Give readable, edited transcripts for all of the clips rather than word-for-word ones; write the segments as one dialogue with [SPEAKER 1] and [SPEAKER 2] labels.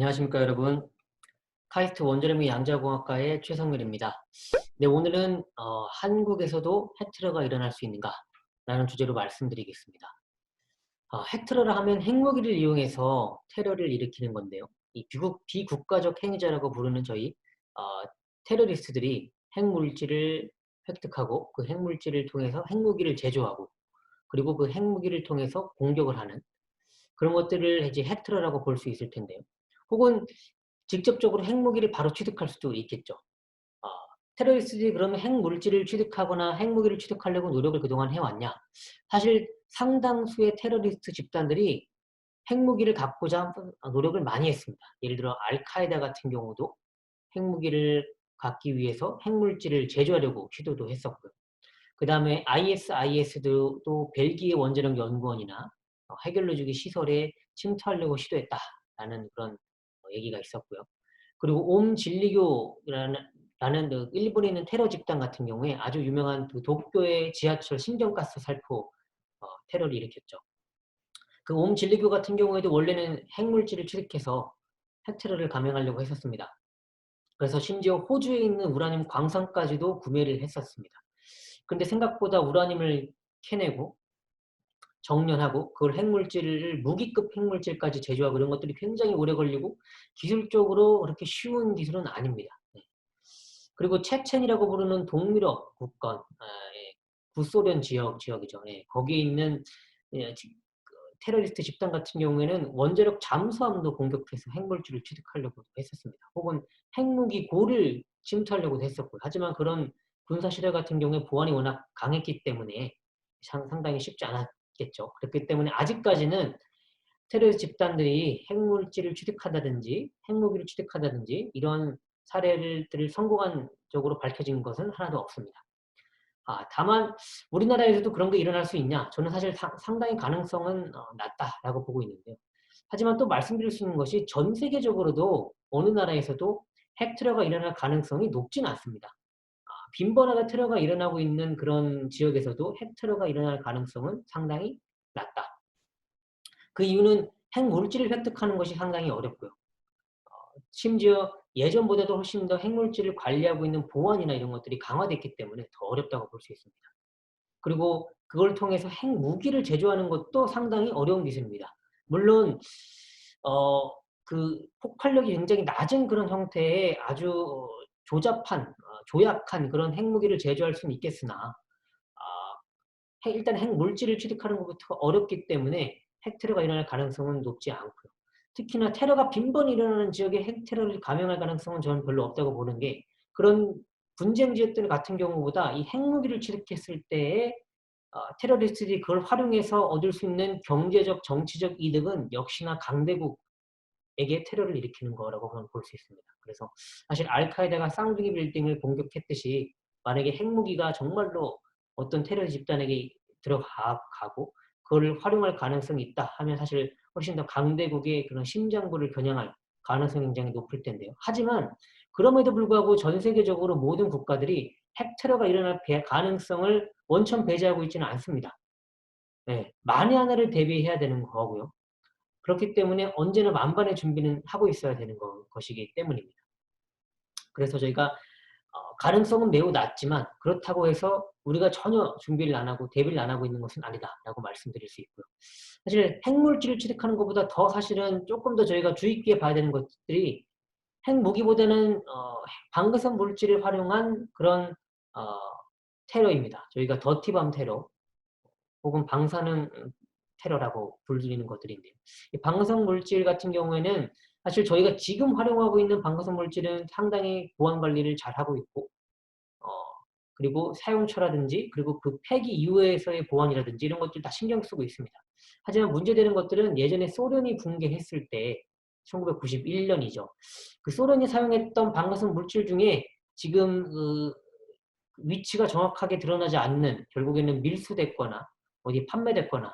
[SPEAKER 1] 안녕하십니까 여러분. 카이스트 원자력및 양자공학과의 최성렬입니다. 네, 오늘은 한국에서도 핵테러가 일어날 수 있는가? 라는 주제로 말씀드리겠습니다. 핵테러를 하면 핵무기를 이용해서 테러를 일으키는 건데요. 이 비국가적 행위자라고 부르는 저희 어, 테러리스트들이 핵물질을 획득하고 그 핵물질을 통해서 핵무기를 제조하고 그리고 그 핵무기를 통해서 공격을 하는 그런 것들을 이제 핵테러라고 볼 수 있을 텐데요. 혹은 직접적으로 핵무기를 바로 취득할 수도 있겠죠. 어, 테러리스트들이 그러면 핵물질을 취득하거나 핵무기를 취득하려고 노력을 그동안 해왔냐? 사실 상당수의 테러리스트 집단들이 핵무기를 갖고자 노력을 많이 했습니다. 예를 들어 알카에다 같은 경우도 핵무기를 갖기 위해서 핵물질을 제조하려고 시도도 했었고요. 그 다음에 ISIS도 또 벨기에 원자력 연구원이나 핵연료주기 시설에 침투하려고 시도했다라는 그런 얘기가 있었고요. 그리고 옴진리교라는 그 일본에 있는 테러 집단 같은 경우에 아주 유명한 그 도쿄의 지하철 신경가스 살포 테러를 일으켰죠. 그 옴진리교 같은 경우에도 원래는 핵물질을 취득해서 핵테러를 감행하려고 했었습니다. 그래서 심지어 호주에 있는 우라늄 광산까지도 구매를 했었습니다. 근데 생각보다 우라늄을 캐내고 정련하고 그걸 핵물질을 무기급 핵물질까지 제조하고 이런 것들이 굉장히 오래 걸리고 기술적으로 그렇게 쉬운 기술은 아닙니다. 네. 그리고 체첸이라고 부르는 동유럽 국권, 예, 구소련 지역이죠. 예, 거기에 있는 예, 테러리스트 집단 같은 경우에는 원자력 잠수함도 공격해서 핵물질을 취득하려고 했었습니다. 혹은 핵무기고를 침투하려고도 했었고요. 하지만 그런 군사시설 같은 경우에 보안이 워낙 강했기 때문에 상당히 쉽지 않았겠죠. 그렇기 때문에 아직까지는 테러리스트 집단들이 핵물질을 취득한다든지 핵무기를 취득한다든지 이런 사례들을 성공한 적으로 밝혀진 것은 하나도 없습니다. 다만 우리나라에서도 그런 게 일어날 수 있냐? 저는 사실 상당히 가능성은 낮다라고 보고 있는데요. 하지만 또 말씀드릴 수 있는 것이 전 세계적으로도 어느 나라에서도 핵테러가 일어날 가능성이 높지는 않습니다. 빈번하게 테러가 일어나고 있는 그런 지역에서도 핵테러가 일어날 가능성은 상당히 낮다. 그 이유는 핵물질을 획득하는 것이 상당히 어렵고요. 심지어 예전보다도 훨씬 더 핵물질을 관리하고 있는 보안이나 이런 것들이 강화됐기 때문에 더 어렵다고 볼 수 있습니다. 그리고 그걸 통해서 핵무기를 제조하는 것도 상당히 어려운 기술입니다. 물론 어 그 폭발력이 굉장히 낮은 그런 형태의 아주 조약한 그런 핵무기를 제조할 수는 있겠으나 일단 핵물질을 취득하는 것부터 어렵기 때문에 핵테러가 일어날 가능성은 높지 않고요. 특히나 테러가 빈번히 일어나는 지역에 핵테러를 감행할 가능성은 저는 별로 없다고 보는 게 그런 분쟁 지역들 같은 경우보다 이 핵무기를 취득했을 때의 테러리스트들이 그걸 활용해서 얻을 수 있는 경제적, 정치적 이득은 역시나 강대국에게 테러를 일으키는 거라고 저는 볼 수 있습니다. 그래서 사실 알카에다가 쌍둥이 빌딩을 공격했듯이 만약에 핵무기가 정말로 어떤 테러 집단에게 들어가고 그걸 활용할 가능성이 있다 하면 사실 훨씬 더 강대국의 그런 심장부를 겨냥할 가능성이 굉장히 높을 텐데요. 하지만 그럼에도 불구하고 전 세계적으로 모든 국가들이 핵테러가 일어날 가능성을 원천 배제하고 있지는 않습니다. 네, 만에 하나를 대비해야 되는 거고요. 그렇기 때문에 언제나 만반의 준비는 하고 있어야 되는 것이기 때문입니다. 그래서 저희가 가능성은 매우 낮지만 그렇다고 해서 우리가 전혀 준비를 안 하고 대비를 안 하고 있는 것은 아니다라고 말씀드릴 수 있고요. 사실 핵물질을 취득하는 것보다 더 사실은 조금 더 저희가 주의 깊게 봐야 되는 것들이 핵무기보다는 방사선 물질을 활용한 그런 어, 테러입니다. 저희가 더티밤 테러 혹은 방사능 테러라고 불리는 것들인데요. 이 방사성 물질 같은 경우에는 사실 저희가 지금 활용하고 있는 방사성 물질은 상당히 보안 관리를 잘하고 있고 어, 그리고 사용처라든지 그리고 그 폐기 이후에서의 보안이라든지 이런 것들 다 신경 쓰고 있습니다. 하지만 문제되는 것들은 예전에 소련이 붕괴했을 때 1991년이죠. 그 소련이 사용했던 방사성 물질 중에 지금 그 위치가 정확하게 드러나지 않는 결국에는 밀수됐거나 어디 판매됐거나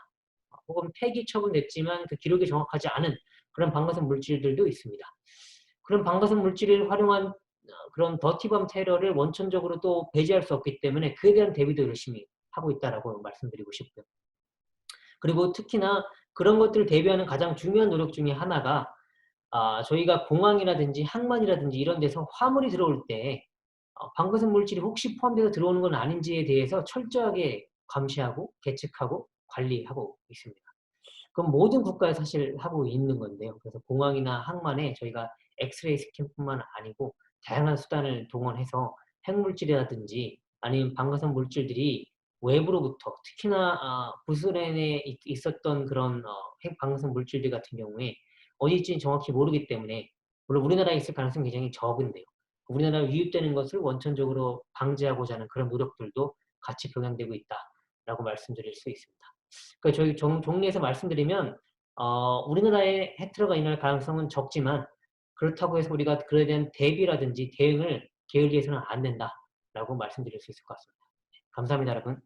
[SPEAKER 1] 혹은 폐기 처분됐지만 그 기록이 정확하지 않은 그런 방사성 물질들도 있습니다. 그런 방사성 물질을 활용한 그런 더티밤 테러를 원천적으로 또 배제할 수 없기 때문에 그에 대한 대비도 열심히 하고 있다라고 말씀드리고 싶고요. 그리고 특히나 그런 것들을 대비하는 가장 중요한 노력 중에 하나가 저희가 공항이라든지 항만이라든지 이런 데서 화물이 들어올 때 방사성 물질이 혹시 포함돼서 들어오는 건 아닌지에 대해서 철저하게 감시하고 계측하고 관리하고 있습니다. 그럼 모든 국가에 사실 하고 있는 건데요. 그래서 공항이나 항만에 저희가 엑스레이 스캔뿐만 아니고 다양한 수단을 동원해서 핵물질이라든지 아니면 방사성 물질들이 외부로부터 특히나 부스렌에 있었던 그런 핵 방사성 물질들 같은 경우에 어디 있는지 정확히 모르기 때문에 물론 우리나라에 있을 가능성이 굉장히 적은데요. 우리나라에 유입되는 것을 원천적으로 방지하고자 하는 그런 노력들도 같이 병행되고 있다라고 말씀드릴 수 있습니다. 그러니까 저희 정리해서 말씀드리면 우리나라에 핵테러가 일어날 가능성은 적지만 그렇다고 해서 우리가 그에 대한 대비라든지 대응을 게을리해서는 안 된다라고 말씀드릴 수 있을 것 같습니다. 감사합니다, 여러분.